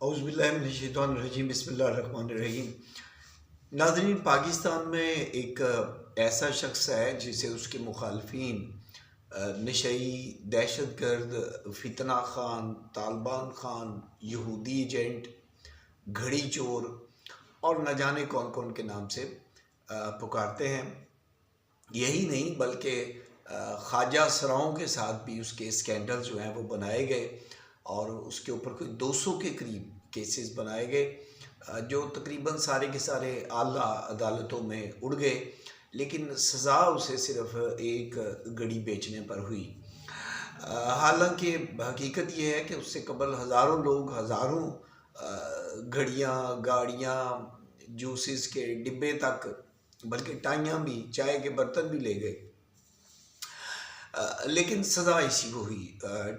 اعوذ باللہ من الشیطان الرجیم، بسم اللہ الرحمن الرحیم۔ ناظرین، پاکستان میں ایک ایسا شخص ہے جسے اس کے مخالفین نشئی، دہشت گرد، فتنہ خان، طالبان خان، یہودی ایجنٹ، گھڑی چور اور نہ جانے کون کون کے نام سے پکارتے ہیں۔ یہی نہیں بلکہ خواجہ سراؤں کے ساتھ بھی اس کے اسکینڈل جو ہیں وہ بنائے گئے اور اس کے اوپر کوئی 200 کے قریب کیسز بنائے گئے جو تقریباً سارے کے سارے اعلیٰ عدالتوں میں اڑ گئے، لیکن سزا اسے صرف ایک گڑی بیچنے پر ہوئی۔ حالانکہ حقیقت یہ ہے کہ اس سے قبل ہزاروں لوگ ہزاروں گھڑیاں، گاڑیاں، جوسز کے ڈبے تک، بلکہ ٹائیاں بھی، چائے کے برتن بھی لے گئے، لیکن سزا اسی کو ہوئی۔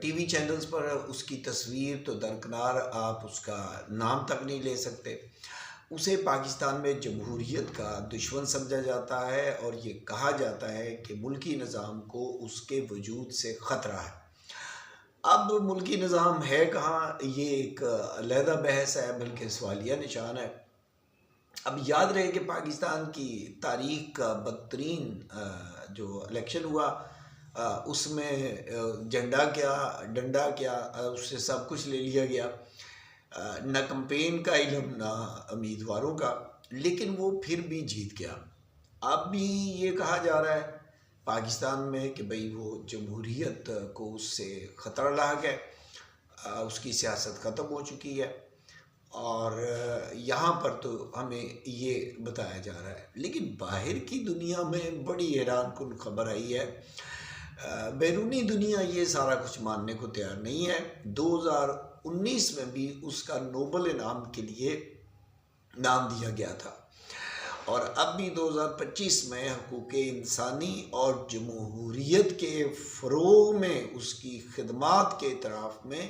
ٹی وی چینلز پر اس کی تصویر تو درکنار، آپ اس کا نام تک نہیں لے سکتے۔ اسے پاکستان میں جمہوریت کا دشمن سمجھا جاتا ہے اور یہ کہا جاتا ہے کہ ملکی نظام کو اس کے وجود سے خطرہ ہے۔ اب ملکی نظام ہے کہاں، یہ ایک علیحدہ بحث ہے، بلکہ سوالیہ نشان ہے۔ اب یاد رہے کہ پاکستان کی تاریخ کا بدترین جو الیکشن ہوا، اس میں جھنڈا کیا، ڈنڈا کیا، اس سے سب کچھ لے لیا گیا، نہ کمپین کا علم نہ امیدواروں کا، لیکن وہ پھر بھی جیت گیا۔ اب بھی یہ کہا جا رہا ہے پاکستان میں کہ بھئی وہ جمہوریت کو اس سے خطرہ لاحق ہے، اس کی سیاست ختم ہو چکی ہے، اور یہاں پر تو ہمیں یہ بتایا جا رہا ہے۔ لیکن باہر کی دنیا میں بڑی حیران کن خبر آئی ہے۔ بیرونی دنیا یہ سارا کچھ ماننے کو تیار نہیں ہے۔ 2019 میں بھی اس کا نوبل انعام کے لیے نام دیا گیا تھا، اور اب بھی 2025 میں حقوق انسانی اور جمہوریت کے فروغ میں اس کی خدمات کے اعتراف میں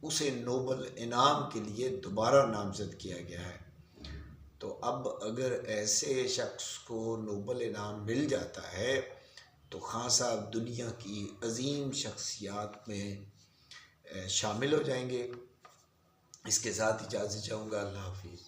اسے نوبل انعام کے لیے دوبارہ نامزد کیا گیا ہے۔ تو اب اگر ایسے شخص کو نوبل انعام مل جاتا ہے تو خان صاحب دنیا کی عظیم شخصیات میں شامل ہو جائیں گے۔ اس کے ساتھ اجازت چاہوں گا، اللہ حافظ۔